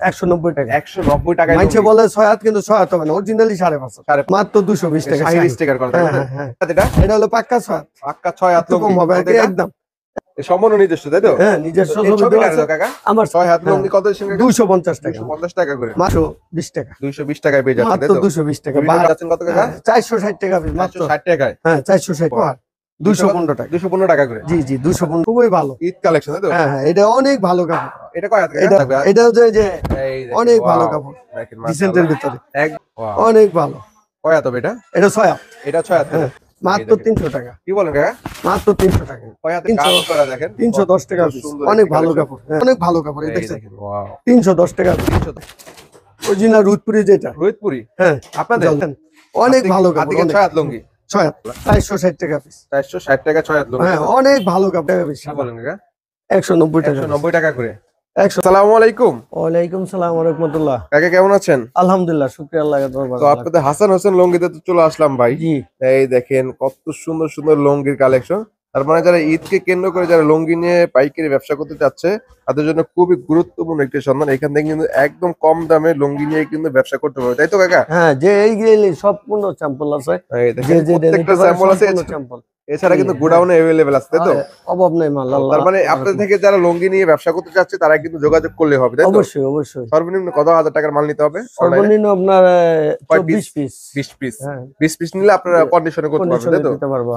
190 টাকা। 190 টাকায় মাইছে বলে 6 হাত, কিন্তু 6 হাত হবে না, অরিজিনালি 5.5 মাত্র 220 টাকা। শাড়ি স্টিকার করা থাকে না? এটা হলো পাক্কা 6 হাত, পাক্কা 6 হাত কম হবে একদম। সম্পূর্ণ নিজস্ব, তাই তো? হ্যাঁ, নিজস্ব ছবি আছে কাকা। আমার। 6 হাত লুঙ্গি কত টাকা? 250 টাকা। 250 টাকা করে, মাত্র 20 টাকা। 220 টাকায় পেয়ে যাচ্ছে, তাই মাত্র তো? 220 টাকা। বাহার আছেন কত কাকা? 460 টাকা পিস মাত্র। 460 টাকায়? হ্যাঁ, 460 টাকা। 215 টাকা। 215 টাকা করে। জি জি, 215 খুবই ভালো ঈদ কালেকশন, তাই তো? হ্যাঁ হ্যাঁ, এটা অনেক ভালো কাপড়। এটা কয় হাত এটা থাকবে? এটা হচ্ছে যে এই দেখেন, অনেক wow, ভালো কাপড়, দেখেন ডিসেন্টের মাশাআল্লাহ। ভিতরে wow, অনেক ভালো। কয় হাত হবে এটা? এটা 6 হাত। এটা 6 হাত। হ্যাঁ, মাত্র 300 টাকা। কি বলেন কাকা? মাত্র 300 টাকা। কয় হাতে কাজ করা দেখেন? 310 টাকা পিস। অনেক ভালো কাপড়, অনেক ভালো কাপড়। এই দেখেন, ওয়াও, 310 টাকা। 310 অরিজিনাল রুদপুরি যেটা। রোহিতপুরি? হ্যাঁ, আপনাদের অনেক ভালো কাপড়। 6 হাত লুঙ্গি 6 হাত 460 টাকা পিস। 460 টাকা 6 হাত লুঙ্গি। হ্যাঁ, অনেক ভালো কাপড় পিস। কি বলেন কাকা? 190 টাকা। 190 টাকা করে। 100। আসসালামু আলাইকুম। ওয়ালাইকুম সালাম ওয়া রাহমাতুল্লাহ। কাকা কেমন আছেন? আলহামদুলিল্লাহ, শুকরিয়া আল্লাহর দরবারে। তো আপনাদের হাসান হোসেন লুঙ্গিতে তো চলে আসলাম ভাই। জি। এই দেখেন কত সুন্দর সুন্দর লুঙ্গির কালেকশন। তার মানে যারা ঈদকে কেন্দ্র করে যারা লুঙ্গি নিয়ে পাইকারি ব্যবসা করতে চাচ্ছে তাদের জন্য খুবই গুরুত্বপূর্ণ একটি সন্ধান। এখান থেকে কিন্তু একদম কম দামে লুঙ্গি নিয়ে কিন্তু ব্যবসা করতে পারবে, তাই তো কাকা? হ্যাঁ, যে এইগুলি সম্পূর্ণ স্যাম্পল আছে। এই দেখেন প্রত্যেকটা স্যাম্পল আছে, স্যাম্পল। এছাড়া কিন্তু গোডাউনে अवेलेबल আছে, তাই তো? অভাব নাই মাল। তার মানে আপনাদের থেকে যারা লুঙ্গি নিয়ে ব্যবসা করতে চাচ্ছে তারা কিন্তু যোগাযোগ করলে হবে, তাই তো? অবশ্যই অবশ্যই। সর্বনিম্ন কত হাজার টাকার মাল নিতে হবে? সর্বনিম্ন আপনার 20 পিস। 20 পিস। হ্যাঁ, 20 পিস নিলে আপনারা কন্ডিশনে করতে পারবেন, তাই তো?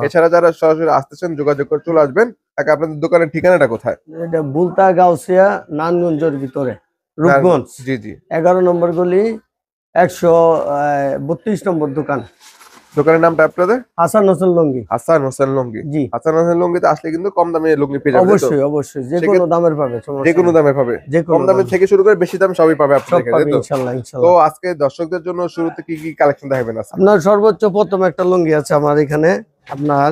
এছাড়া যারা সরাসরি আসতেছেন যোগাযোগ করে চলে আসবেন। তাকে আপনাদের দোকানের ঠিকানাটা কোথায়? এটা বুলতা গাউসিয়া নারায়ণগঞ্জের ভিতরে, রূপগঞ্জ। জি জি। 11 নম্বর গলি, 132 নম্বর দোকান। দোকানের নামটা আপনাদের? হাসান হোসেন লুঙ্গি। হাসান হোসেন লুঙ্গি। জি। হাসান হোসেন লুঙ্গিতে আসলে কিন্তু কম দামে লুঙ্গি পেয়ে যাবেন, তাই তো? অবশ্যই অবশ্যই, যে কোনো দামের পাবে, যে কোনো দামে পাবে। কম দামে থেকে শুরু করে বেশি দামে সবই পাবে আপনাদের কাছে, তাই তো? ইনশাআল্লাহ তো ইনশাআল্লাহ। আজকে দর্শকদের জন্য শুরুতে কি কি কালেকশন দেখাবেন আজকে? আপনার সর্বোচ্চ প্রথম একটা লুঙ্গি আছে আমার এখানে, আপনার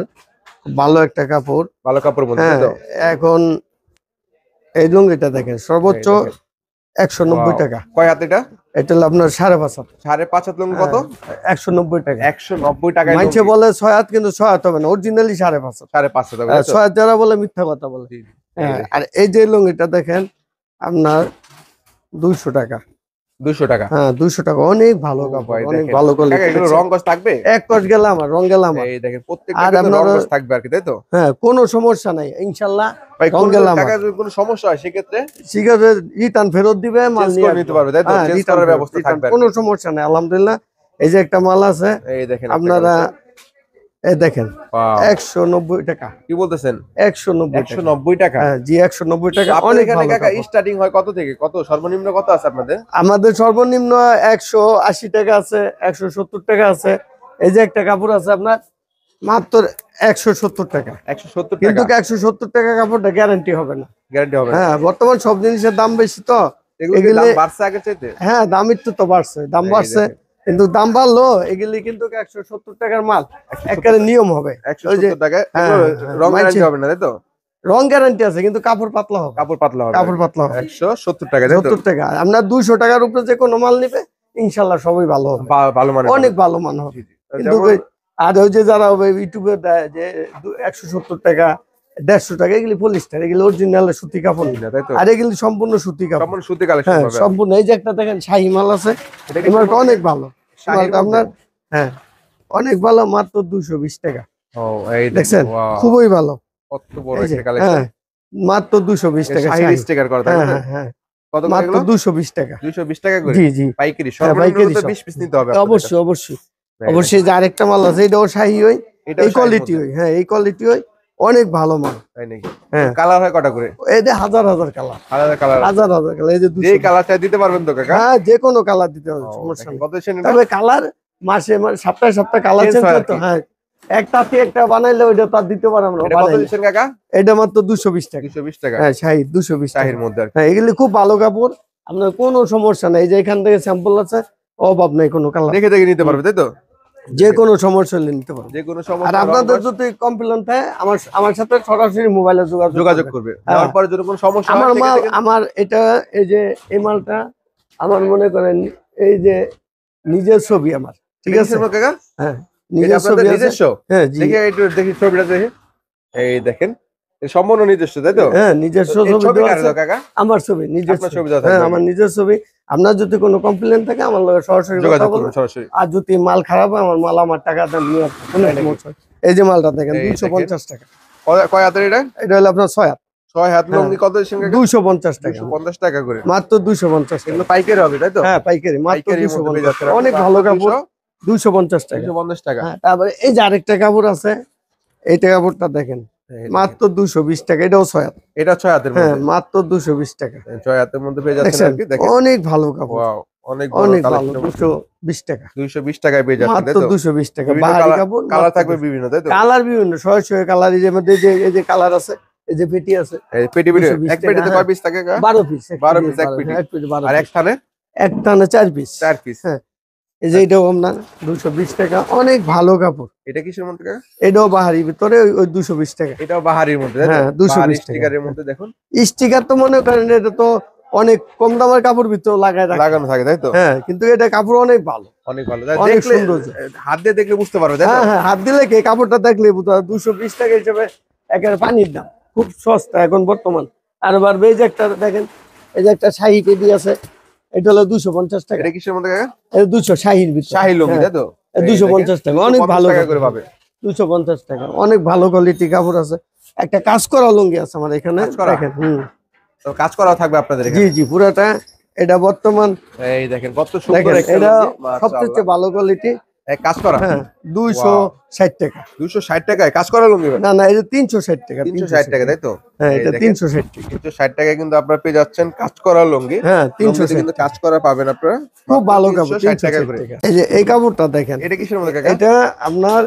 ভালো একটা কাপড়, ভালো কাপড় বলতে, তাই তো? এখন এই লুঙ্গিটা দেখেন, সর্বোচ্চ 190 টাকা। কয় হাত এটা? এটা হলো আপনার 5.5 হাত। 5.5 হাত লুঙ্গি কত? 190 টাকা। 190 টাকায় মাইছে লুঙ্গি। বলে 6 হাত, কিন্তু 6 হাত হবে না, অরিজিনালি 5.5 হাত। 5.5 টাকা, তাই তো? 6 হাত যারা বলে মিথ্যা কথা বলে। জি জি। হ্যাঁ, আর এই যে লুঙ্গিটা দেখেন আপনার 200 টাকা। 200 টাকা। হ্যাঁ, 200 টাকা। অনেক ভালো কাপড়, অনেক ভালো কাকা কোয়ালিটি। এগুলো রং কস থাকবে? এক কস গেল আমার, রং গেল আমার। এই দেখেন প্রত্যেকটা আর কিন্তু রং আপনারা- কস থাকবে আর কি, তাই তো? হ্যাঁ, কোনো সমস্যা নাই ইনশাআল্লাহ। ভাই রং কোন গেল আমার। টাকা যদি কোনো সমস্যা হয় সেক্ষেত্রে সিগারেট রিটার্ন ফেরত দিবে, মাল চেঞ্জ নিয়ে করে নিতে পারবে, তাই তো? হ্যাঁ, চেঞ্জ return করার ফেরত, ব্যবস্থা return, থাকবে আর কোনো কি। সমস্যা নাই আলহামদুলিল্লাহ। এই যে একটা মাল আছে, এই দেখেন একটা আপনারা collection। এই দেখেন, Wow, 190 টাকা। কি বলতেছেন? 190 টাকা। 190 টাকা। হ্যাঁ জি, 190 টাকা। আপনাদের অনেক এখানে ভালো কাকা কাপড়। স্টার্টিং হয় কত থেকে? কত সর্বনিম্ন কত আছে আপনাদের? আমাদের সর্বনিম্ন 180 টাকা আছে, 170 টাকা আছে। এই যে একটা কাপড় আছে আপনার মাত্র 170 টাকা। 170 কিন্তু টাকা 170 টাকা কাপড়টা গ্যারান্টি হবে না। গ্যারান্টি হবে না? হ্যাঁ, বর্তমান সব জিনিসের দাম বেশি তো। এগুলো কি দাম বাড়ছে আগের চাইতে? হ্যাঁ, দাম একটু তো বাড়ছে, দাম এই বাড়ছে, দেখেন। কিন্তু দাম বাড়লো এগুলি কিন্তু 170 টাকার মাল। 170 একেবারে নিয়ম হবে। ওই যে 170 টাকা। হ্যাঁ, এগুলো হ্যাঁ, রং মানছি। গ্যারান্টি হবে না, তাই তো? রং গ্যারান্টি আছে, কিন্তু কাপড় পাতলা হবে। কাপড় পাতলা হবে। কাপড় পাতলা হবে। 170 টাকা, তাই তো? 70 টাকা। আপনার 200 টাকার উপরে যে কোনো মাল নিবে ইনশাল্লাহ সবই ভালো হবে, ভালো মানে অনেক ভালো মান হবে। জি জি। কিন্তু যেমন- আর ওই যে যারা ইউটিউবে দেয় যে 170 টাকা 150 টাকা, এগুলি পলিস্টার, এগুলি অরিজিনাল সুতি কাপড় না। তাই তো? আর এগুলি সম্পূর্ণ সুতি কাপড়। সম্পূর্ণ সুতি কালেকশন হ্যাঁ, পাবে। সম্পূর্ণ। এই যে একটা দেখেন শাহী মাল আছে, এটা এই কি মালটা অনেক ভালো। শাড়ির মালটা আপনার হ্যাঁ অনেক ভালো, মাত্র 220 টাকা। ও এই দেখছেন, ওয়াও, খুবই ভালো। কত বড় এই যে, একটা কালেকশন। হ্যাঁ, মাত্র 220 টাকা শাড়ির শাড়ি। স্টিকার করা হ্যাঁ থাকে না? হ্যাঁ হ্যাঁ, কত করে মাত্র এগুলো? 220 টাকা। 220 টাকা করে? জি জি, পাইকারি হ্যাঁ, সর্বনিম্ন পাইকারি তো সব। 20 পিস নিতে হবে আপনাদের অবশ্যই অবশ্যই কাছে। অবশ্যই। এই যে আরেকটা মাল আছে, এটাও শাহী হয়, এটাও এই শাড়ির কোয়ালিটি মধ্যে, হয়। হ্যাঁ, এই কোয়ালিটি হয়, অনেক ভালো মাল। তাই নাকি? হ্যাঁ, কালার হয় কটা করে? এই যে হাজার হাজার কালার, আলাদা কালার? হাজার হাজার কালার। এই যে 200 যেই কালার চাই দিতে পারবেন তো কাকা? হ্যাঁ, যে কোনো কালার দিতে হবে, ও, সমস্যা দেখেন নেই। কত সেন এটা? তবে কালার মাসে সপ্তাহে সপ্তাহে কালার Change চেঞ্জ হয় আর করতে কি। হ্যাঁ, একটা থেকে একটা বানাইলে ওইটা তার দিতে পারে আমরা এটা কত বানাইলে। দিচ্ছেন কাকা? এটা মাত্র 220 টাকা। 220 টাকা। হ্যাঁ, শাহী 220 টাকা। শাড়ির মধ্যে আর কি। হ্যাঁ, এগুলি খুব ভালো কাপড়, আপনার কোনো সমস্যা নাই। এই যে এখান থেকে স্যাম্পল আছে, অভাব নাই কোনো কালার, দেখে দেখে নিতে পারবে, তাই তো? যে কোনো সমস্যা হলে নিতে পারবেন। যে কোনো আর সমস্যা আপনাদের যদি কমপ্লেন থাকে আমার সাথে সরাসরি মোবাইলে যোগাযোগ করবে। দেওয়ার পরে যদি কোনো সমস্যা হয় আমার মাল, সেক্ষেত্রে আমার এটা এই যে এই মালটা আমার মনে করেন এই যে নিজের ছবি আমার, ঠিক আছে? কিসের কাকা? হ্যাঁ, এটা নিজের আপনাদের ছবি আছে। নিজস্ব? হ্যাঁ জি, দেখি একটু দেখি ছবিটা দেখি। এই দেখেন সম্পূর্ণ নিজস্ব তাই তো? হ্যাঁ, নিজস্ব এই ছবি ছবি দেওয়া কার আছে। দাও কাকা? আমার ছবি নিজস্ব। আপনার ছবি দেওয়া হ্যাঁ, থাকবে। আমার নিজের ছবি। আপনার যদি কোনো কমপ্লেন থাকে আমার লগে সরাসরি কথা যোগাযোগ বলবেন। করুন সরাসরি। আর যদি মাল খারাপ হয় আমার মাল আমার টাকা দেন নিয়ে আসবেন। কোনো তাই নাকি? সমস্যা নেই। এই যে মালটা দেখেন এই 250 টাকা। কয় হাতের এটা? এটা হলো আপনার 6 হাত। 6 হাত হ্যাঁ। লুঙ্গি কত দিচ্ছেন কাকা? 250 টাকা। 250 টাকা করে। মাত্র 250 টাকা। এগুলো পাইকারি হবে তাই তো? হ্যাঁ, পাইকারি মাত্র পাইকারির মধ্যে পেয়ে 250 যাচ্ছেন টাকা। আপনি অনেক মাত্র ভালো কাপড়। 250 টাকা। 250 টাকা। হ্যাঁ, তারপরে এই যে আরেকটা কাপড় আছে। এইটা কাপড়টা দেখেন এই দেখেন। মাত্র 220 টাকা। এটাও 6 হাত। এটা 6 হাতের হ্যাঁ, মধ্যে। মাত্র 220 টাকা। 6 হাতের মধ্যে পেয়ে যাচ্ছেন দেখছেন আর কি দেখেন। অনেক ভালো কাপড়। ওয়াও, অনেক বড় অনেক ভালো। কালেকশন। 220 টাকা। 220 টাকায় পেয়ে যাচ্ছেন তাই মাত্র তো? 220 টাকা। বিভিন্ন বাহারি কাপড় কালার থাকবে বিভিন্ন তাই তো? কালার বিভিন্ন শয়ে কালার। এই যে মধ্যে এই যে কালার আছে, এই যে পেটি আছে। এই পেটি 220 এক পেটিতে টাকা, কয় পিস থাকে কাকা? 12 পিস। 12 পিস এক পেটি। এক পেটি 12 আর পিস। এক থানে এক টানে 4 পিস। 4 পিস। হ্যাঁ, এই যে এটাও আপনার 220 টাকা। অনেক ভালো কাপড়। এটা কিসের মধ্যে কাকা? এটাও বাহারির ভিতরে ওই 220 টাকা। এটাও বাহারির মধ্যে তাই তো? হ্যাঁ, 220 টাকা। স্টিকারের মধ্যে দেখুন স্টিকার তো মনে করেন এটা তো অনেক কম দামের কাপড় ভিতরে লাগায় রাখে। লাগানো থাকে তাই তো? হ্যাঁ, কিন্তু এটা কাপড় অনেক ভালো। অনেক ভালো। অনেক দেখলে সুন্দর। হাত দিয়ে দেখলে বুঝতে পারবে তাই তো? হ্যাঁ হ্যাঁ, হাত দিলে কি কাপড়টা দেখলে 220 টাকা হিসেবে একেবারে পানির দাম। খুব সস্তা এখন বর্তমান। আর বাড়বে। এই যে একটা দেখেন, এই যে একটা শাহী পেটি আছে। এটা হলো 250 টাকা। এটা কিসের মধ্যে কাকা? এটা 200 শাহীর ভিতরে। শাহী লুঙ্গি তাই তো? 250 টাকা। অনেক ভালো টাকা করে কাপড়। পাবে। 250 টাকা। অনেক ভালো কোয়ালিটি কাপড় আছে। একটা কাজ করা লুঙ্গি আছে আমার এখানে কাজ করা? দেখেন। তো কাজ করা থাকবে আপনাদের জি এখানে। জি, পুরাটা। এটা বর্তমান এই দেখেন কত সুন্দর দেখেন একটা এটা লুঙ্গি, মাশাআল্লাহ। সবচেয়ে ভালো কোয়ালিটি। এই কাজ করা হ্যাঁ, 260 টাকা। 260 টাকায় কাজ করা লুঙ্গি ভাই? না না, এটা 360 টাকা। 360 টাকা তাই তো? হ্যাঁ, এই এটা দেখেন, 360 টাকা। 360 টাকায় কিন্তু আপনারা পেয়ে যাচ্ছেন কাজ করা লুঙ্গি। হ্যাঁ, লুঙ্গিতে 360 কিন্তু কাজ করা পাবেন আপনারা খুব ভালো কাপড়। 360 টাকা 360 করে। টাকা। এই যে এই কাপড়টা দেখেন। এটা কিসের মধ্যে কাকা? এটা আপনার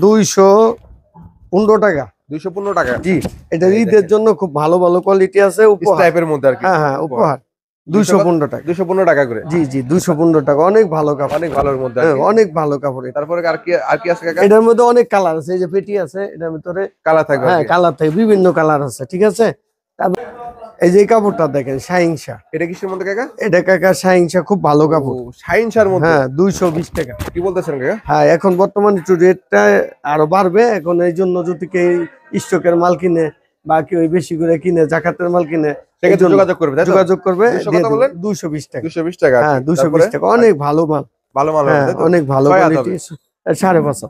215 টাকা। 215 টাকা। জি, এটা এই ঈদের দেখেন। জন্য খুব ভালো ভালো কোয়ালিটি আছে। উপহার। টাইপের মধ্যে আর কি। হ্যাঁ হ্যাঁ, উপহার 215 টাকা। 215 টাকা করে। জি জি, 215 টাকা। অনেক ভালো কাপড়। অনেক ভালোর মধ্যে আর হ্যাঁ, কি। অনেক ভালো কাপড় এটা। তারপরে আর কি আছে কাকা? এটার মধ্যে অনেক কালার আছে। এই যে পেটি আছে, এটার ভিতরে কালার থাকবে আর হ্যাঁ কি। কালার থাকে, বিভিন্ন কালার আছে। ঠিক আছে। তারপর এই যে এই কাপড়টা দেখেন, শাহিংসা। এটা কিসের মধ্যে কাকা? এটা কাকা শাহিংসা, খুব ভালো কাপড়। শাইনশার মধ্যে। হ্যাঁ, 220 টাকা। কি বলতেছেন কাকা? হ্যাঁ, এখন বর্তমানে একটু রেটটা আরো বাড়বে। এখন এই জন্য যদি কেউ স্টকের মাল কিনে বা কেউ বেশি করে কিনে, জাকাতের মাল কিনে, সেক্ষেত্রে যোগাযোগ করবে তাই তো? যোগাযোগ করবে। 200 কত বললেন? 220 টাকা। 220 টাকা আর কি। হ্যাঁ, 220 তারপরে টাকা। অনেক ভালো মাল। ভালো মাল হ্যাঁ, হবে তাই তো? অনেক ভালো 6 হাত কোয়ালিটি। হবে। 5.5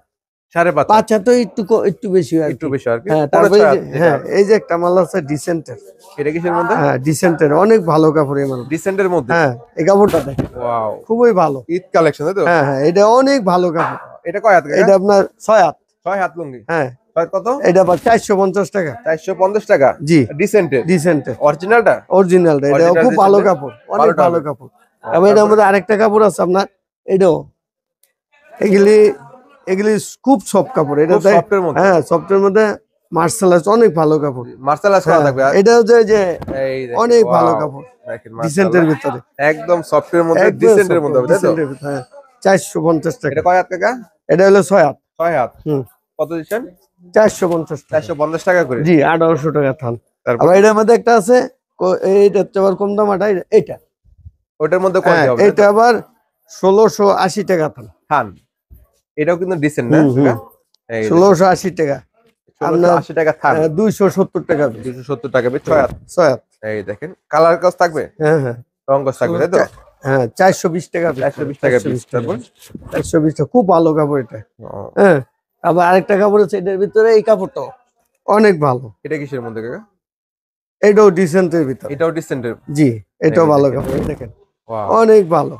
5.5 5 তো একটু বেশি হয় আর একটু কি। বেশি আর কি। হ্যাঁ, পরে তারপরে 6 এই হাত যে- যেটা হ্যাঁ, হবে। এই যে একটা মাল আছে ডিসেন্টের। এটা কিসের মধ্যে? হ্যাঁ, ডিসেন্টের অনেক ভালো কাপড় এই মাল। ডিসেন্টের মধ্যে। হ্যাঁ, এই কাপড়টা দেখেন ওয়াও, খুবই ভালো। ঈদ কালেকশন তাই তো? হ্যাঁ হ্যাঁ, এটা অনেক ভালো কাপড়। এটা কয় হাত কাকা? এটা আপনার 6 হাত। 6 হাত লুঙ্গি। হ্যাঁ, 6 কত? এটা আবার 450 টাকা। 450 টাকা। জি, ডিসেন্টের ডিসেন্টের অরিজিনালটা? অরিজিনালটা। এটা Original খুব ভালো decent এর? কাপড়, অনেক ভালোটা ভালো হবে। কাপড়। এবং এটার মধ্যে আরেকটা কাপড় আছে আপনার, এটাও এগুলি এগুলি খুব সফট কাপড়। এটা খুব soft এর মধ্যে? হ্যাঁ, সফটের মধ্যে মার্শাল আর্ট, অনেক ভালো কাপড়। মার্শাল আর্টস করা হ্যাঁ, থাকবে আর? এটা হচ্ছে যে এই দেখেন, অনেক ভালো wow, কাপড়। দেখেন ডিসেন্টের মাশাআল্লাহ। ভিতরে একদম সফটের মধ্যে, একদম ডিসেন্টের soft, মধ্যে হবে তাই তো? decent এর ভিতরে, হ্যাঁ। 450 টাকা। এটা কয় হাত কাকা? এটা হলো 6 হাত। 6 হাত। হুম, কত দিচ্ছেন? 450 টাকা। 450 টাকা করে। জি, 1800 টাকা থান। তারপর আবার এটার মধ্যে একটা আছে, এইটা হচ্ছে আবার কম দাম। এটা ওটার মধ্যে হ্যাঁ, কোয়ালিটি হবে এটা আবার 1680 টাকা থান। থান। এটাও কিন্তু ডিসেন্ট না হুম, হুম। কাকা? এই 1680 টাকা। আপনার 1680 টাকা থান। 270 টাকা piece। 270 টাকা পিস 6 হাত। 6 হাত। এই দেখেন কালার কাজ থাকবে, হ্যাঁ হ্যাঁ রং কাজ থাকবে তাই তো? হ্যাঁ, 420 টাকা piece। 420 টাকা পিস। 420 টাকা তারপর piece। 420 টাকা। খুব ভালো কাপড় এটা। ও, হ্যাঁ, আবার আরেকটা কাপড় আছে এটার ভিতরে, এই কাপড়টাও অনেক ভালো। এটা কিসের মধ্যে কাকা? এটাও ডিসেন্টের ভিতরে। এটাও ডিসেন্টের। জি, এটাও এই ভালো দেখেন। কাপড়। দেখেন ওয়াও, অনেক ভালো।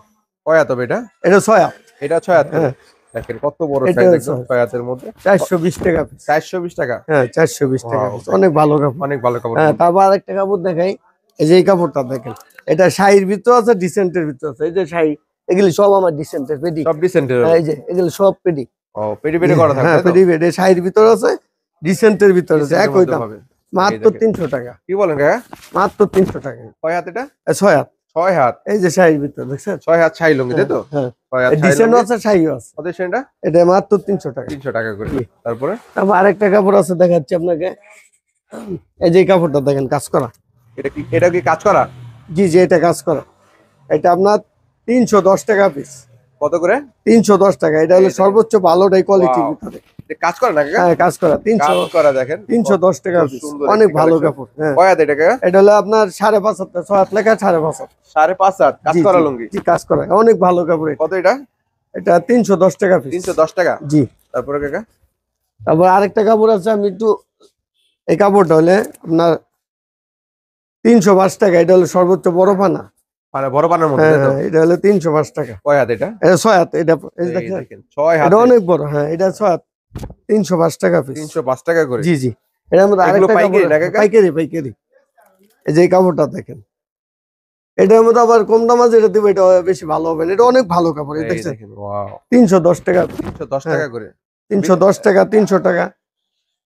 কয় হাত হবে এটা? এটা 6 হাত। এটা 6 হাত করে। হ্যাঁ, দেখেন কত বড় এটা সাইজ, হচ্ছে একদম 6 হাতের মধ্যে। 420 টাকা piece। 420 টাকা। হ্যাঁ, 420 টাকা Wow, piece। অনেক ভালো কাপড়। অনেক ভালো কাপড়। হ্যাঁ, তারপর আরেকটা কাপড় দেখাই। এই যে এই কাপড়টা দেখেন, এটা শাড়ির ভিতর আছে, ডিসেন্টের ভিতর আছে। এই যে শাড়ি, এগুলি সব আমার ডিসেন্টের পেডি। সব ডিসেন্টের। এই যে এগুলি সব পেডি। ও, পেডি পেডি করা থাকবে হ্যাঁ, তাই তো? পেডি পেডি শাড়ির ভিতর আছে, ডিসেন্টের ভিতর আছে। ডিসেন্টের একই মধ্যে দাম, হবে। মাত্র এই দেখেন। 300 টাকা। কি বলেন কাকা? মাত্র 300 টাকা। কয় হাত এটা? 6 হাত। 6 হাত। এই যে শাড়ির ভিতর দেখছেন? 6 হাত ছাই লুঙ্গি তাই তো? হ্যাঁ, 6 হাত ছাই ডিসেন্ট লুঙ্গি। আছে, শাড়িও আছে। কত সেটা? এটা মাত্র 300 টাকা। 300 টাকা করে। জি। তারপরে তারপর আরেকটা কাপড় আছে, দেখাচ্ছি আপনাকে। এই যে এই কাপড়টা দেখেন, কাজ করা। এটা কি কাজ করা? জি জি, এটা কাজ করা। এটা আপনার 310 টাকা পিস। কত করে? 310 টাকা। এটা হলো এই দেখেন। সর্বোচ্চ ভালোটাই কোয়ালিটির Wow. ভিতরে। এটা কাজ করে না কাকা? হ্যাঁ, কাজ করা কাজ 300 করা দেখেন 310 টাকা কত পিস। সুন্দর অনেক একটি ভালো collection। কাপড়। হ্যাঁ, কয় হাত এটা কাকা? এটা হলো আপনার 5.5 হাত, 6 হাত লেখা 5.5 হাত। 5.5 হাত কাজ জি, করা জি, লুঙ্গি। জি, কাজ করা অনেক ভালো কাপড় এটা। কত এটা? এটা 310 টাকা পিস। 310 টাকা। জি। তারপরে কাকা? তারপর আরেকটা কাপড় আছে, আমি একটু এই কাপড়টা হলে আপনার 305 টাকা। এটা হলো সর্বোচ্চ বড় পানা। মানে বড় পানার মধ্যে হ্যাঁ, তাই তো? হ্যাঁ, এটা হলো 305 টাকা। কয় হাত এটা? এটা 6 হাত। এটা এই এই দেখেন, দেখেন 6 এটা হাতে অনেক বড়। হ্যাঁ, এটা 6 হাত, 305 টাকা পিস। 305 টাকা করে। জি, জি। এটার মধ্যে এগুলো আরেকটা কাপড় পাইকারি না কাকা? পাইকারি, পাইকারি। এই যে এই কাপড়টা দেখেন, এটার মধ্যে আবার কম দামে যেটা দিব এটা বেশি ভালো হবে না। এটা অনেক ভালো কাপড়। এই এই দেখছেন, দেখেন ওয়াও 310 টাকা। 310 হ্যাঁ, টাকা করে। 310 টাকা, 300 টাকা,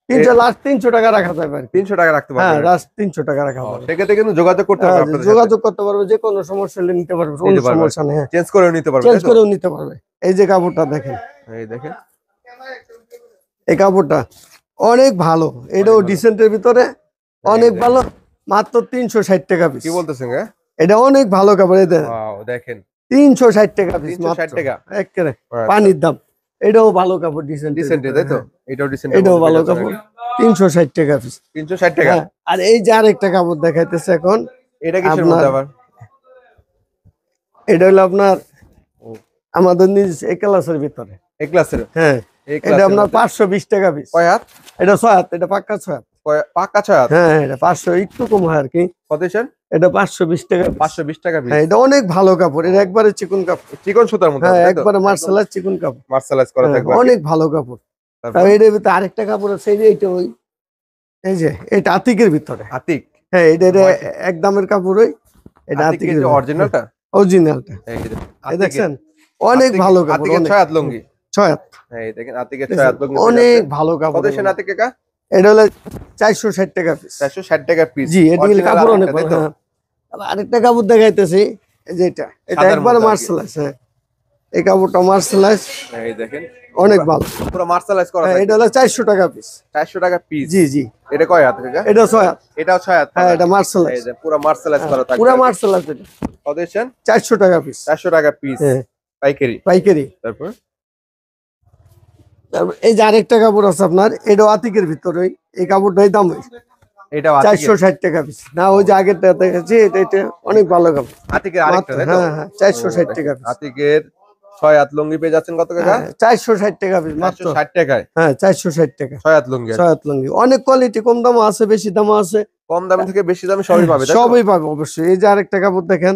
300 লাস্ট 300 টাকা রাখা যাবে আর কি। 300 টাকা রাখতে হ্যাঁ, পারবেন। লাস্ট 300 টাকা রাখা যাবে। সেক্ষেত্রে কিন্তু যোগাযোগ করতে হবে হ্যাঁ, আপনাদের সাথে। যোগাযোগ করতে পারবে, যে কোনো সমস্যা হলে নিতে পারবে, কোনো নিতে পারবে। সমস্যা নেই। হ্যাঁ, চেঞ্জ করেও নিতে পারবে চেঞ্জ তাই তো? করেও নিতে পারবে। এই যে কাপড়টা দেখেন, এই দেখেন এই কাপড়টা অনেক ভালো। এটাও ভালো। ডিসেন্টের ভিতরে অনেক ভালো। মাত্র 360 টাকা পিস। কি বলতেছেন গা? এটা অনেক ভালো কাপড়। এই দেখেন, ওয়াও দেখেন 360 টাকা পিস 360 মাত্র। টাকা। একেবারে আচ্ছা। পানির দাম। এটাও ভালো কাপড়, ডিসেন্ট। ডিসেন্ট তাই তো? এটাও ডিসেন্ট। এটাও ভালো কাপড়, 360 টাকা পিস। 360 টাকা। হ্যাঁ, আর এই যে আরেকটা কাপড় দেখাইতেছে এখন, এটা কিসের আপনার মধ্যে আবার? এটা হলো আপনার আমাদের নিজ এ ক্লাসের ভিতরে। এ ক্লাসের। হ্যাঁ, এই এটা ক্লাসের আপনার মধ্যে 520 টাকা পিস। কয় হাত? এটা 6 হাত, এটা পাক্কা 6 হাত। পাকা 6 হাত। হ্যাঁ, এটা 500 একটু কম হয় আর কি। কত স্যার? এটা 520 টাকা piece। 520 টাকা পিস। হ্যাঁ, এটা অনেক ভালো কাপড়। এটা একবারে চিকন কাপড়। চিকন সুতার মধ্যে হ্যাঁ, তাই তো? একবারে মার্শালাইজ চিকন কাপড়। মার্শালাইজ করা হ্যাঁ, থাকবে আর কি। অনেক ভালো কাপড়। তারপর তারপর এর ভিতরে আরেকটা কাপড় আছে, এই যে এটা ওই এই যে এটা আতিকের ভিতরে। আতিক। হ্যাঁ, এটা এক দামের কাপড়ই। এটা আতিকের আতিকের যে অরিজিনালটা? অরিজিনালটা। এই যে এই আতিকের। দেখছেন, অনেক ভালো কাপড়। আতিকের অনেক 6 হাত লুঙ্গি। 6 হাত। এই দেখেন আতিকের 6 হাত লুঙ্গি। অনেক ভালো কাপড়। কত সেন আতিক কাকা? এটা হলো 460 টাকা পিস। 460 টাকা পিস। জি, এটা কাপড় অনেক ভালো। হ্যাঁ, আবার আরেকটা কাপড় দেখাইতেছি, এই যে এটা সাদার একবারে মধ্যে আর কি। মার্শালাইজ। হ্যাঁ, এই কাপড়টা মার্শালাইজ এই দেখেন অনেক ভালো। পুরো মার্শালাইজ করা হ্যাঁ, থাকবে। এটা হলো 400 টাকা পিস। 400 টাকা পিস। জি, জি। এটা কয় হাত কাকা? এটা 6 হাত। এটাও 6 হাত। হ্যাঁ, এটা এই মার্শালাইজ, যে পুরো মার্শালাইজ করা থাকবে। পুরা মার্শালাইজ। এটা কত সেন? 400 টাকা পিস। 400 টাকা পিস। হ্যাঁ, পাইকারি। পাইকারি। তারপর তারপর এই যে আরেকটা কাপড় আছে আপনার, এটাও আতিকের ভিতরে। এই কাপড়টাই দাম এটাও আতিকের। 460 টাকা পিস। না, ওই যে আগেরটা দেখাচ্ছি, এটা অনেক ভালো কাপড়। আতিকের আরেকটা তাই তো? হ্যাঁ, হ্যাঁ, 460 টাকা পিস। আতিকের 6 হাত লুঙ্গি পেয়ে যাচ্ছেন কত কাকা? 460 টাকা পিস মাত্র। 460 টাকায় হ্যাঁ, 460 টাকা। 6 হাত লুঙ্গি। 6 হাত লুঙ্গি। অনেক কোয়ালিটি, কম দামও আছে, বেশি দামও আছে। কম দামে থেকে বেশি দামে সবই পাবে তাই তো? সবই পাবে অবশ্যই। এই যে আরেকটা কাপড় দেখেন,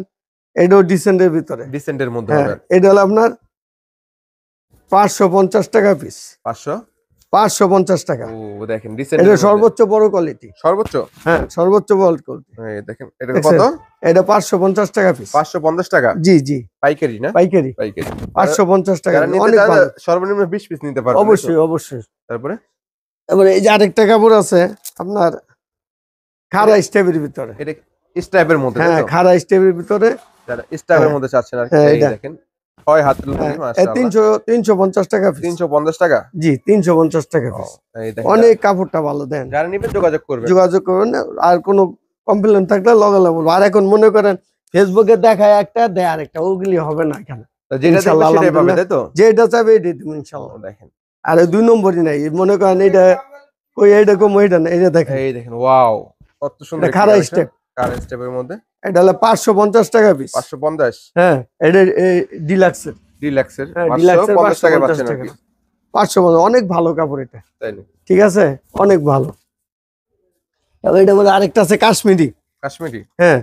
এটাও ডিসেন্টের ভিতরে। ডিসেন্টের মধ্যে হ্যাঁ, হবে। এটা হলো আপনার 550 টাকা পিস। 500। 550 টাকা। ও দেখেন ডিসেন্টের এটা মধ্যে। সর্বোচ্চ বড় কোয়ালিটি। সর্বোচ্চ। হ্যাঁ, সর্বোচ্চ বড় কোয়ালিটি। এই দেখেন এটা দেখছেন? কত? এটা 550 টাকা পিস। 550 টাকা। জি, জি, পাইকারি না? পাইকারি। পাইকারি। 550 টাকা। যারা নিতে অনেক চায় ভালো। সর্বনিম্ন 20 পিস নিতে পারবে। অবশ্যই, অবশ্যই। তারপরে এবারে এই যে আরেকটা কাপড় আছে আপনার, খাড়া স্টেপের ভিতরে। এটা স্ট্রাইপের মধ্যে তাই হ্যাঁ, তো? খাড়া স্টেপের ভিতরে। যারা স্ট্রাইপের হ্যাঁ। মধ্যে চাচ্ছেন আর কি। হ্যাঁ, এই এটা। দেখেন 6 হাত লুঙ্গি হ্যাঁ, মাশাআল্লাহ। 350 টাকা পিস। 350 টাকা। জি, 350 টাকা পিস। এই দেখেন অনেক কাপড়টা ভালো দেন। যারা নিবেন যোগাযোগ করবেন। যোগাযোগ করবেন। আর কোনো কমপ্লেন থাকলে লগে লগে বলবো। আর এখন মনে করেন ফেসবুকে দেখায় একটা, দেয় আরেকটা, ওগুলি হবে না এখানে। তো যেটা দেখবে ইনশাআল্লাহ, সেটাই পাবে তাই তো? যেটা চাইবে এটাই দেবো ইনশাল্লাহ। দেখেন আর ওই 2 নম্বরই নাই। মনে করেন এটা ওই এইরকম ওইটা না, এটা দেখেন, এই দেখেন ওয়াও কত সুন্দর এটা খাড়া স্টেপ। কার স্টেপের মধ্যে এটা হলো 550 টাকা পিস। 550 হ্যাঁ, এটা ডিলাক্সের। ডিলাক্সের হ্যাঁ, ডিলাক্সের 550 টাকা 550 পাচ্ছেন আর টাকা। কি। 550, অনেক ভালো কাপড় এটা। তাই না? ঠিক আছে, অনেক ভালো। তারপর এটা বলে আরেকটা আছে কাশ্মীরি। কাশ্মীরি। হ্যাঁ,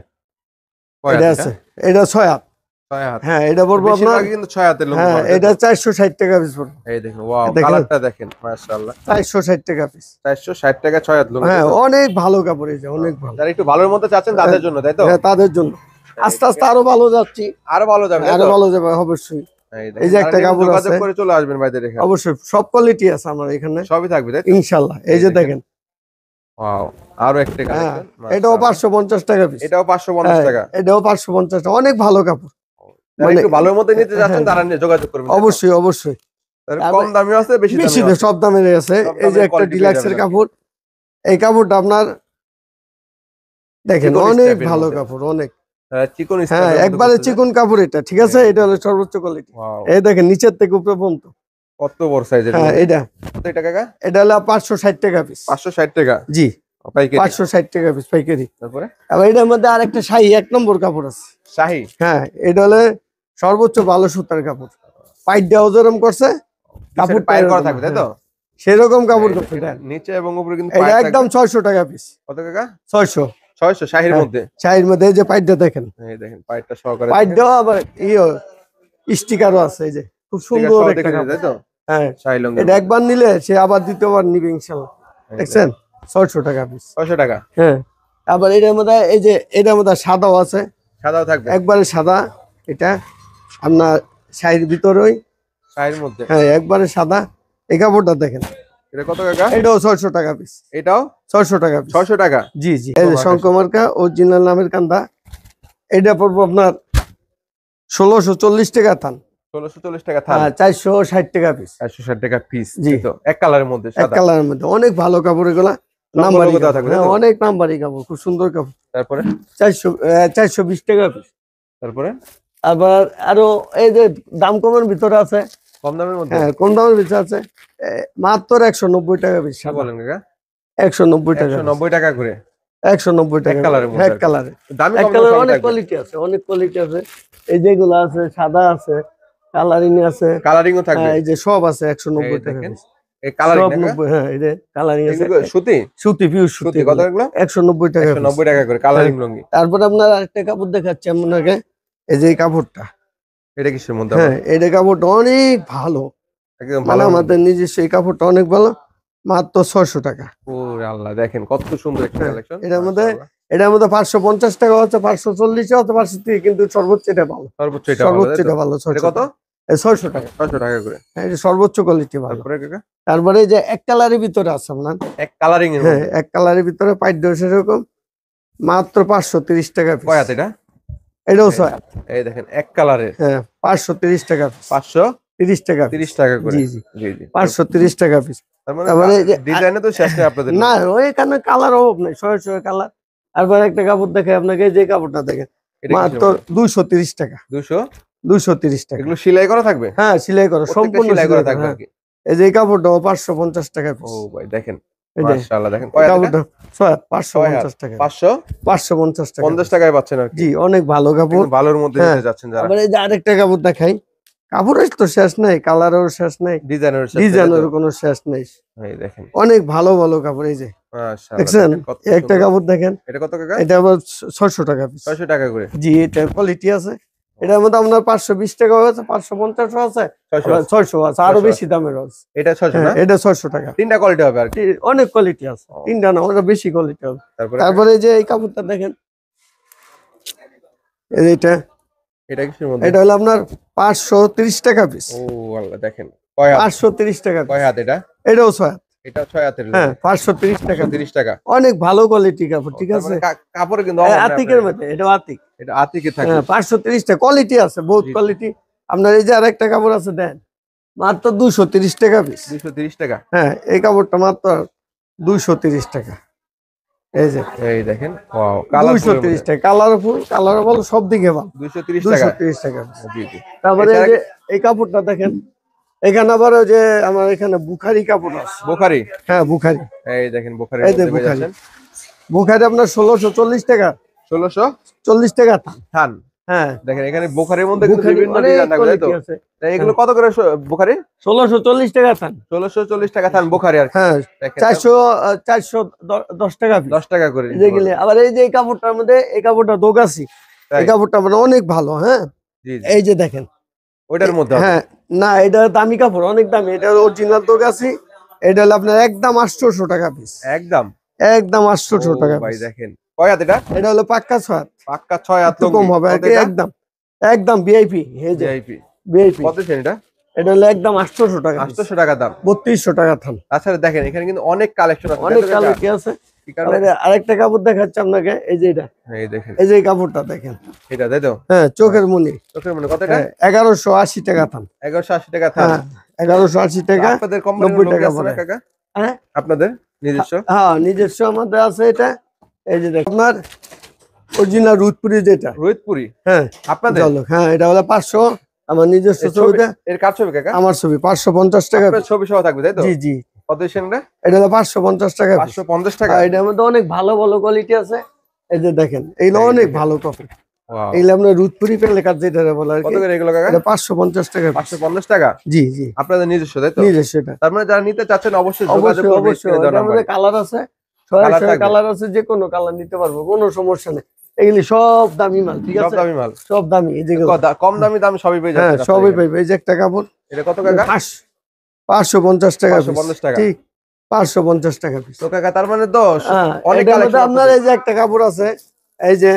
কয় এটা হাত আছে। এটা 6 হাত। 6 হাত। হ্যাঁ, এটা বলবো আপনার। বেশিরভাগই কিন্তু 6 হাতের লুঙ্গি হ্যাঁ, পাবে, তাই এটা তো? 460 টাকা পিস পড়বে। এই দেখেন ওয়াও দেখেন। কালারটা দেখেন মাশাআল্লাহ। 460 টাকা পিস। 460 টাকা 6 হাত লুঙ্গি। হ্যাঁ, অনেক ভালো কাপড় এটা, অনেক ভালো। যারা একটু ভালোর মধ্যে চাচ্ছেন তাদের জন্য তাই তো? হ্যাঁ, তাদের জন্য। আস্তে আস্তে আরো ভালো যাচ্ছি, আরো ভালো যাবে তাই আরো তো? ভালো যাবে অবশ্যই। এই এই যে একটা কাপড় যোগাযোগ আছে। করে চলে আসবেন ভাইদের এখানে। অবশ্যই সব কোয়ালিটি আছে আমার এখানে সবই থাকবে তাই তো? ইনশাল্লাহ। এই যে দেখেন, ওয়াও আরো একটা হ্যাঁ, কালেকশন। এটাও 550 টাকা পিস। এটাও 550 টাকা। এটাও 550 টাকা। অনেক ভালো কাপড়। যারা মানে- একটু ভালোর মধ্যে নিতে যাচ্ছেন হ্যাঁ। তারা নিয়ে যোগাযোগ করবেন তাই তো? অবশ্যই, অবশ্যই। তাহলে কম দামিও আছে বেশি বেশি দামিও আছে। সব দামের আছে। সব এই যে দামের একটা quality পেয়ে ডিলাক্সের যাবেন। কাপড়। এই কাপড়টা আপনার দেখেন, চিকন অনেক স্টেপের ভালো মধ্যে। কাপড়, অনেক। চিকন হ্যাঁ একবারে চিকন কাপড় এটা, ঠিক আছে? এটা হলো সর্বোচ্চ কোয়ালিটি। এই দেখেন নিচের থেকে উপরে পর্যন্ত কত বড় সাইজের। হ্যাঁ এটা কত এটা কাকা? এটা হলো 560 টাকা পিস। 560 টাকা জি পাইকারি। 560 টাকা পিস পাইকারি। তারপরে আবার এটার মধ্যে আরেকটা শাহী 1 নম্বর কাপড় আছে। শাহী? হ্যাঁ এটা হলো সর্বোচ্চ ভালো সুতার কাপড়, পাইট দেওয়া যেরকম করছে কাপড় পাইর করা থাকবে তাই তো? সেরকম কাপড় করছে এটা। নিচে এবং উপরে কিন্তু এটা পাইর একদম থাকবে। 600 টাকা পিস। কত কাকা? 600। 600 শাহীর মধ্যে? শাহীর মধ্যে এই যে পাইটটা দেখেন, এই দেখেন পাইরটা সহকারে পাইট দেওয়া আবার স্টিকারও আছে, এই যে খুব সুন্দর একটা কাপড় তাই তো? হ্যাঁ শাহী লং। এটা একবার নিলে সে আবার দ্বিতীয়বার নিবে ইনশাআল্লাহ। দেখছেন 600 টাকা পিস। 600 টাকা। হ্যাঁ আবার এটার মধ্যে এই যে এটার মধ্যে সাদাও আছে, সাদাও থাকবে? একবারে সাদা, এটা আপনার শাড়ির ভিতরেই শাহীর মধ্যে? হ্যাঁ একবারে সাদা। এই কাপড়টা দেখেন, এটা কত কাকা? এটাও 600 টাকা পিস। এটাও 600 টাকা পিস। 600 টাকা? জি জি এই যে শঙ্কমার্কা অরিজিনাল নামের কান্দা, এটা পড়বো আপনার 1640 টাকা থান। 1640 টাকা থান? 460 টাকা পিস। 460 টাকা পিস। জি তো এক কালারের মধ্যে এক সাদা? কালারের মধ্যে অনেক ভালো কাপড় এগুলা, নাম্বারি লোগো দেওয়া কাপড়। থাকবে হ্যাঁ তাই তো? অনেক নাম্বারি কাপড়, খুব সুন্দর কাপড়। তারপরে 420 টাকা পিস। তারপরে আবার আরো এই যে দাম কমের ভিতরে আছে, কম দামের মধ্যে? হ্যাঁ কম দামের ভিতরে আছে মাত্র 190 টাকা পিস। কি বলেন কাকা? 190 টাকা, 190 টাকা করে? 190 টাকা। এক কালারের মধ্যে? এক কালারে, দামি এক কম কালারে দামি অনেক থাকবে? কোয়ালিটি আছে, অনেক কোয়ালিটি আছে। এই যেগুলো আছে সাদা আছে, কালারিং আছে, কালারিংও থাকবে? হ্যাঁ এই যে সব আছে 190 এই টাকা দেখেন পিস। এই কালারিং সব না 90, হ্যাঁ এই যে কালারিং আছে। এগুলো সুতি? সুতি পিওর সুতি সুতি কত এগুলো? 190 টাকা পিস। 190 টাকা করে কালারিং লুঙ্গি। তারপর আপনার আরেকটা কাপড় দেখাচ্ছি আপনাকে, এই যে এই কাপড়টা, এটা কিসের মধ্যে? হ্যাঁ এই কাপড়টা অনেক ভালো, একদম মানে ভালো। আমাদের নিজস্ব এই কাপড়টা অনেক ভালো, মাত্র 600 টাকা। ওরে আল্লাহ দেখেন কত সুন্দর একটা হ্যাঁ, কালেকশন। এটার মধ্যে 550 টাকা হচ্ছে, 540 হচ্ছে, 530, কিন্তু সর্বোচ্চ এটা ভালো, সর্বোচ্চ এটা ভালো সর্বোচ্চ তাই তো? এটা ভালো। এটা 600 কত? 600 টাকা। 600 টাকা করে। হ্যাঁ এটা সর্বোচ্চ কোয়ালিটি ভালো। তারপরে কাকা তারপরে এই যে এক কালারের ভিতরে আছে আপনার, এক কালারিং এর হ্যাঁ মধ্যে এক কালারের ভিতরে পাইট দেওয়া সেরকম, মাত্র 530 টাকা পিস। কয় হাত এটা? এটাও 6 হাত। এই দেখেন এক কালারের হ্যাঁ 530 টাকা পিস। 530 টাকা পিস। টাকা করে। জি জি জি জি। 530 টাকা পিস। তার মানে তারপরে এই যে ডিজাইনে তো শেষ নেই আপনাদের? না ওইখানে কালার অভাব নেই, শয়ে শয়ে কালার। তারপর একটা কাপড় দেখে আপনাকে, যে কাপড়টা দেখেন এটা মাত্র 230 টাকা। 200? 230 টাকা। এগুলো সেলাই করা থাকবে? হ্যাঁ সেলাই করা, প্রত্যেকটা সম্পূর্ণ সেলাই করা সেলাই থাকবে করা। আর কি। এই যে এই কাপড়টাও 550 টাকা ও পিস। ভাই দেখেন এই যে মাশাআল্লাহ দেখেন এই কয় হাত এটা? কাপড়টা 550 টাকা। 550 550 টাকা। টাকায় পাচ্ছেন আর কি। জি অনেক ভালো কাপড়। একদম ভালোর মধ্যে হ্যাঁ। নিতে যাচ্ছেন যারা। আবার এই যে আরেকটা কাপড় দেখাই, কাপড়ের তো শেষ নাই, কালারের শেষ নাই, ডিজাইনের ডিজাইনের কোনো শেষ নাই, এই দেখেন অনেক ভালো ভালো কাপড়। এই যে মাশাআল্লাহ দেখছেন দেখেন কত একটা সুন্দর। কাপড় দেখেন, এটা কত কাকা? এটা আবার 600 টাকা পিস। 600 টাকা করে। জি এটা কোয়ালিটি আছে। এটার মধ্যে আপনার 520 টাকা আছে, 550 আছে, 600 আছে, আরো 600 বেশি দামের আছে। এটা 600 না? হ্যাঁ, এটা 600 টাকা। তিনটা কোয়ালিটি হবে আর কি। অনেক কোয়ালিটি আছে, ও। তিনটা না ওটা বেশি কোয়ালিটি হবে। তারপরে তারপরে এই যে এই কাপড়টা দেখেন, এই যে এটা কিসের মধ্যে? এটা হলো আপনার 530 টাকা পিস। ও আল্লাহ দেখেন কয় হাত? 530 টাকা কয় piece। হাত এটা? এটাও 6 হাত। এটা 6 হাতের। হ্যাঁ 530 টাকা। 30 টাকা। অনেক ভালো কোয়ালিটি কাপড়, ঠিক তার আছে। মানে কাপড়ে কিন্তু হ্যাঁ, অভাব নাই আতিকের আপনার। মধ্যে, এটা আতিক। এটা আতিকে থাকে। হ্যাঁ 530 টাকা, কোয়ালিটি আছে, বহুত জি। কোয়ালিটি। আপনার এই যে আরেকটা কাপড় আছে দেন, মাত্র 230 টাকা পিস। 230 টাকা। হ্যাঁ এই কাপড়টা মাত্র 230 টাকা। এই যে এই দেখেন ওয়াও কালার 230 টাকা, কালার ফুল, কালার ভালো, সব দিকে ভালো। 230 টাকা। 230 টাকা piece। জি জি। তারপরে এই যে এই কাপড়টা দেখেন, এখানে আবার ওই যে আমার এখানে বুখারি কাপড় আছে। বুখারি। হ্যাঁ বুখারি, এই দেখেন বুখারি এই যে মধ্যে পেয়ে বুখারি। যাচ্ছেন। বুখারি আপনার 1640 টাকা, 1640 টাকা থান। থান। হ্যাঁ দেখেন এখানে বুখারির মধ্যে কিন্তু বুখারি বিভিন্ন অনেক ডিজাইন থাকবে তাই তো? quality আছে। তাই এগুলো কত করে বুখারি? 1640 টাকা থান। 1640 টাকা থান বুখারি আর কি। হ্যাঁ দেখেন 410 টাকা piece। 10 টাকা করে। যেগুলি আবার এই যে এই কাপড়টার মধ্যে, এই কাপড়টা দোগাছি, তাই? এই কাপড়টা মানে অনেক ভালো। হ্যাঁ জি জি। এই যে দেখেন, ওইটার মধ্যে হবে? হ্যাঁ না এটা দামি কাপড়, অনেক দামি, এটা অরিজিনাল দোগাছি। এটা হলো আপনার একদম 800 টাকা পিস, একদম একদম 800 ও টাকা ভাই piece। দেখেন কয় হাত এটা? এটা হলো পাক্কা 6 হাত, পাক্কা 6 হাত একটু কম হবে আর কি, একদম একদম ভিআইপি। এই যে ভিআইপি। ভিআইপি, কত ছেন এটা? এটা হলো একদম 800 টাকা piece। 800 টাকা দাম। 3200 টাকা থান। আচ্ছা দেখেন এখানে কিন্তু অনেক কালেকশন আছে। অনেক কোয়ালিটি আছে। কি কালার? আবার আরেকটা কাপড় দেখাচ্ছি আপনাকে, এই যে এটা, এই দেখেন এই যে এই কাপড়টা দেখেন, এটা তাই তো? হ্যাঁ চোখের মনি, চোখের মনে কত এটা? 1180 টাকা থান। 1180 টাকা থান। হ্যাঁ 1180 টাকা। আপনাদের কোম্পানির 90 লোক টাকা আছে না পড়ে। কাকা? হ্যাঁ আপনাদের নিজস্ব? হ্যাঁ নিজস্ব আমাদের আছে এটা। এই যে দেখেন আপনার অরিজিনাল রুদপুরি যেটা। রোহিতপুরি হ্যাঁ আপনাদের? ঝলক, হ্যাঁ এটা হলো 500, আমার নিজস্ব এর ছবি- ছবিটা, এর কার ছবি কাকা? আমার ছবি 550 টাকা। আপনার ছবি সহ থাকবে তাই তো? জি জি, কত দিচ্ছেন এটা? এটা হলো 550 টাকা piece। 550 টাকা। আর এটার মধ্যে অনেক ভালো ভালো কোয়ালিটি আছে। এই যে দেখেন এইগুলো এই অনেক দেখেন। ভালো কপি। Wow. এইগুলো আপনার রুদপুরি পেলে কাজ যেটা বলে আর কত কি, করে এগুলো কাকা? এটা 550 টাকা piece। 550 টাকা। জি জি, আপনাদের নিজস্ব তাই তো? নিজস্ব এটা। তার মানে যারা নিতে চাচ্ছেন অবশ্যই যোগাযোগ অবশ্যই করবেন অবশ্যই, স্ক্রিনে দেওয়া এটার মধ্যে নাম্বারে। কালার আছে, Colour থাকবে? কালার আছে, যে কোনো কালার নিতে পারবো, কোনো সমস্যা নেই। এগুলি সব দামি মাল, ঠিক সব আছে, দামি মাল। সব দামি। এই যেগুলো কম দামি দাম সবই পেয়ে হ্যাঁ যাচ্ছে সবই পাইবে। এই যে একটা কাপড়, এটা কত কাকা? 550 টাকা piece। 550 টাকা। ঠিক 550 টাকা পিস। তো কাকা তার মানে তো হ্যাঁ, অনেক এটার মধ্যে কালেকশন আপনার এই যে একটা কাপড় আছে, এই যে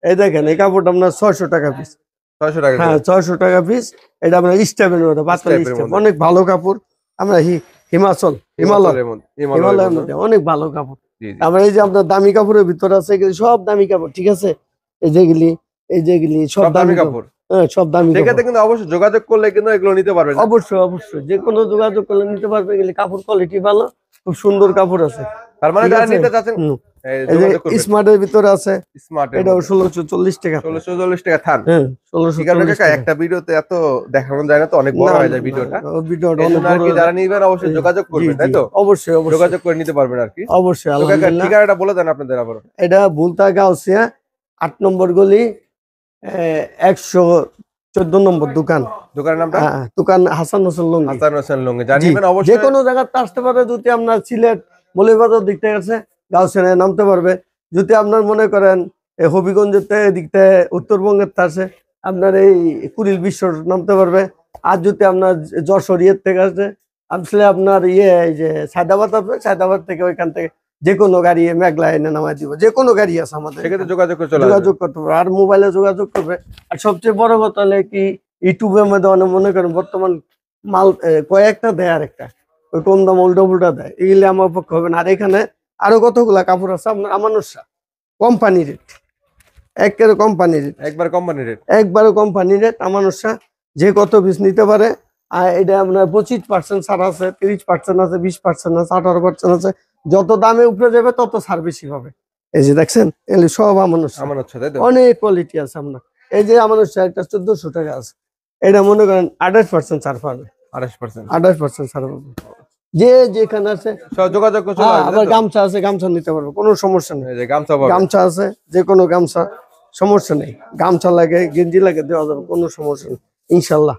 এই দেখেন, এই কাপড়টা আপনার 600 টাকা পিস। 600 টাকা হ্যাঁ করে। 600 টাকা পিস। এটা আপনার স্টেপের মধ্যে, পাতলা স্টেপের স্টেপ, মধ্যে। অনেক ভালো কাপড়। আমরা হিমালয় হিমালয়ের মধ্যে। হিমালয়ের মধ্যে অনেক ভালো কাপড়। জি জি। আমরা এই যে আপনার দামি কাপড়ের ভিতরে আছে, এগুলি সব দামি কাপড়, ঠিক আছে, এই যেগুলি সব সব দামি দামি কাপড়। কাপড়। হ্যাঁ সব দামি কাপড়। সেক্ষেত্রে কিন্তু অবশ্যই যোগাযোগ করলে কিন্তু এগুলো নিতে পারবেন। অবশ্যই অবশ্যই, যে কোনো যোগাযোগ করলে নিতে পারবে। এগুলি কাপড় কোয়ালিটি ভালো, খুব সুন্দর কাপড় আছে। তার মানে ঠিক যারা আছে? নিতে চাচ্ছেন হুম। এই এই যে যোগাযোগ করবেন। স্মার্টের ভিতরে আছে, স্মার্টের এটাও মধ্যে। 1640 টাকা। 1640 টাকা থান। হ্যাঁ ঠিক আছে 1640 কাকা, টাকা। একটা ভিডিওতে এত দেখানো যায় না তো, অনেক বড় হয়ে যায় ভিডিওটা। ভিডিওটা এই অনেক জন্য আর বড় কি হয়ে যারা যায়। নিবেন অবশ্যই যোগাযোগ জি, করবেন তাই জি, তো? অবশ্যই অবশ্যই যোগাযোগ করে নিতে পারবেন আর কি। অবশ্যই। তো কাকা আলহামদুলিল্লাহ। ঠিকানাটা বলে দেন আপনাদের আবার। এটা ভুলতা গাউসিয়া 8 নম্বর গলি, 114 নম্বর দোকান। দোকানের নামটা? দোকান হাসান হোসেন লঙ্গি। হাসান হোসেন লঙ্গি। যারা জি, নিবেন যে অবশ্যই কোনো জায়গাতে আসতে পারে। যদি আপনার সিলেট মৌলভীবাজার দিক থেকে আছে, গাউসিয়ায় নামতে পারবে। যদি আপনার মনে করেন হবিগঞ্জের থেকে দিক থেকে, উত্তরবঙ্গের আছে, আপনার এই কুড়িল বিশ্ব নামতে পারবে। আর যদি আপনার যশোর থেকে আসে, আসলে আপনার এই যে সায়দাবাদ আছে, সায়দাবাদ থেকে ওইখান থেকে যে কোনো গাড়ি মেঘলা এনে নামাই দিব। যে কোনো গাড়ি আছে আমাদের সেক্ষেত্রে এখানে। যোগাযোগ করে চলে আসবেন। যোগাযোগ করতে পারবে, আর মোবাইলে যোগাযোগ করবে। আর সবচেয়ে বড় কথা হলে কি, ইউটিউবের মধ্যে অনেক মনে করেন বর্তমান মাল কয়েকটা দেয়, আর একটা ওই কম দাম উল্টা উল্টা দেয়, এগুলি আমার পক্ষে হবে না। আর এখানে আরো কতগুলা কাপড় আছে আপনার আমানুষা, কোম্পানি রেট, একেবারে কোম্পানি রেট, একবার কোম্পানি রেট। একবারে কোম্পানি রেট। আমানুষা যে কত পিস নিতে পারে। আর এটা আপনার 25% ছাড় আছে, 30% আছে, 20% আছে, 18% আছে। যত দামে উপরে যাবে তত ছাড় বেশি হবে। এই যে দেখছেন, এগুলি সব আমানুষা, আমার হচ্ছে তাই তো? অনেক কোয়ালিটি আছে আপনার। এই যে আমানুষা একটা 1400 টাকা আছে, এটা মনে করেন 28% ছাড় পাবে। 28%। 28% ছাড় পাবে। যে যেখানে আছে। সব যোগাযোগ করে চলে হ্যাঁ, আসবেন আবার তাই তো? গামছা আছে, গামছা নিতে পারবো, কোনো সমস্যা নেই। এই যে গামছা পাবেন। গামছা আছে, যে কোনো গামছা, সমস্যা নেই। গামছা লাগে, গেঞ্জি লাগে, দেওয়া যাবে, কোনো সমস্যা নেই ইনশাল্লাহ।